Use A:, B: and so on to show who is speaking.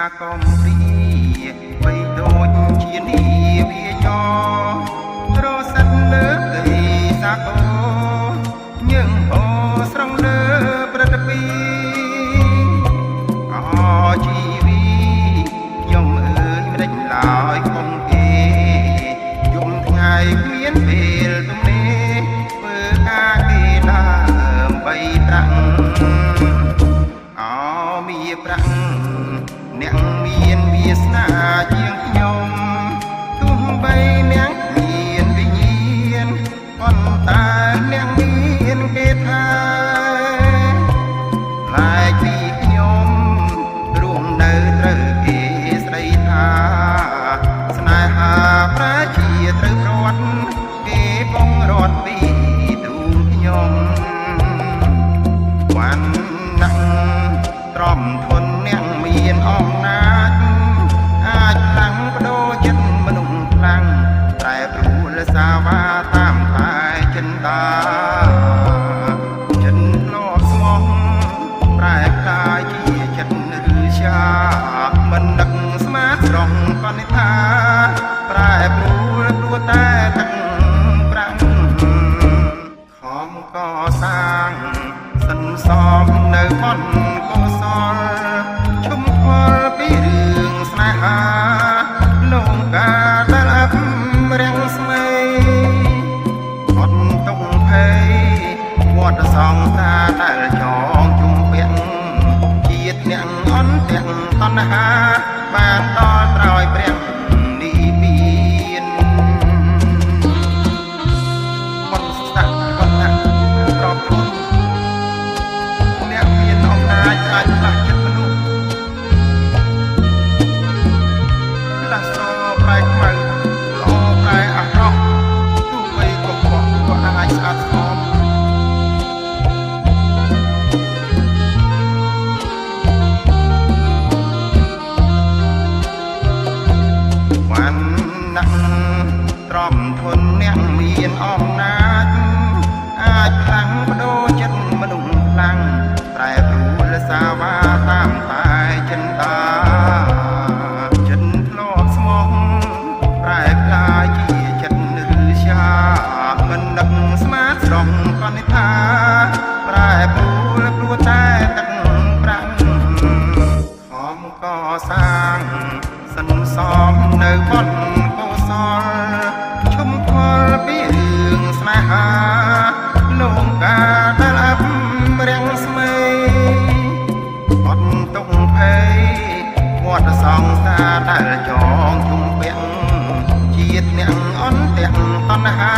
A: កំព្រីបីដូចជានីវាចរសិនលើកៃសាកោញើងហោស្រងលើព្រឹត្តពីអជីវីខ្ញុំអើយមិនដេចឡើយគង់គេយំថ្ងៃគ្មានពេលទំនេរធ្វើការគេដើមបីប្រាក់មាប្រាក់អ្នកមានវាសនាជាងខ្ញុំទោះបីអ្នកមានវិញ្ញាណប៉ុន្តែអ្នកមានគេថាផ្លែកពីខ្ញុំរួមនៅត្រូវគេស្ដីថាស្នេហាប្រជាត្រូវរត់គេបងរត់ពីទ្រូងខ្ញុំវ៉ាន់ណាស់ទ្រាំធនអ្នកមានអំណាចអាចខ្លាំងបដូរចិត្តមនុស្សខ្លាំងតែព្រួលសាវាតាមតែចិនតាចិនធ្លាប់ស្មោះប្រែក្លាយជាចិត្តឬជាមិននឹកស្មាតស្រងកនិដ្ឋាប្រែព្រួលព្រោះតែទឹកប្រាំងខំកសាងសន្សំនៅបនកុសលជុំខ្វល់ពីរឿងស្នេហាលងកាដែលអប់រាំងស្មីអត់ទុកភ័យវត្តសង្សារដែលចងជុំពាក់ជាតិអ្នកអន់ទាំងតណ្ហាបានដល់ត្រោយព្រះនិព្វានបុណ្យស័ក្តិវណ្ណៈប្រពន្ធអ្នកមានអំណាចអាចផ្លាស់ចិត្តមនុស្សផ្លាស់ស្រប្រែខ្មៅល្អប្រែអាក្រក់ទោះបីកុហកក៏អាចស្អាតស្អំវ៉ាន់ណាស់ទ្រាំធនអ្នកមានអំណាចអាចខ្លាំងបដូរចិត្តមនុស្សខ្លាំងប្រែប្រួលសាវាតាមតែចិនតាចិនធ្លាប់ស្មោះប្រែក្លាយជាចិត្តឬជាមិននឹកស្មាតស្រងកនិដ្ឋាប្រែប្រួលព្រោះតែទឹកប្រាំងខំកសាងសន្សំនៅបនកុសលជុំខ្វល់ពីរឿងស្នេហាលងកាដែលអប់រាំងស្មីអត់ទុកភ័យវត្តសង្សារដែលចងជុំពាក់ជាតិអ្នកអន់ទាំងតណ្ហា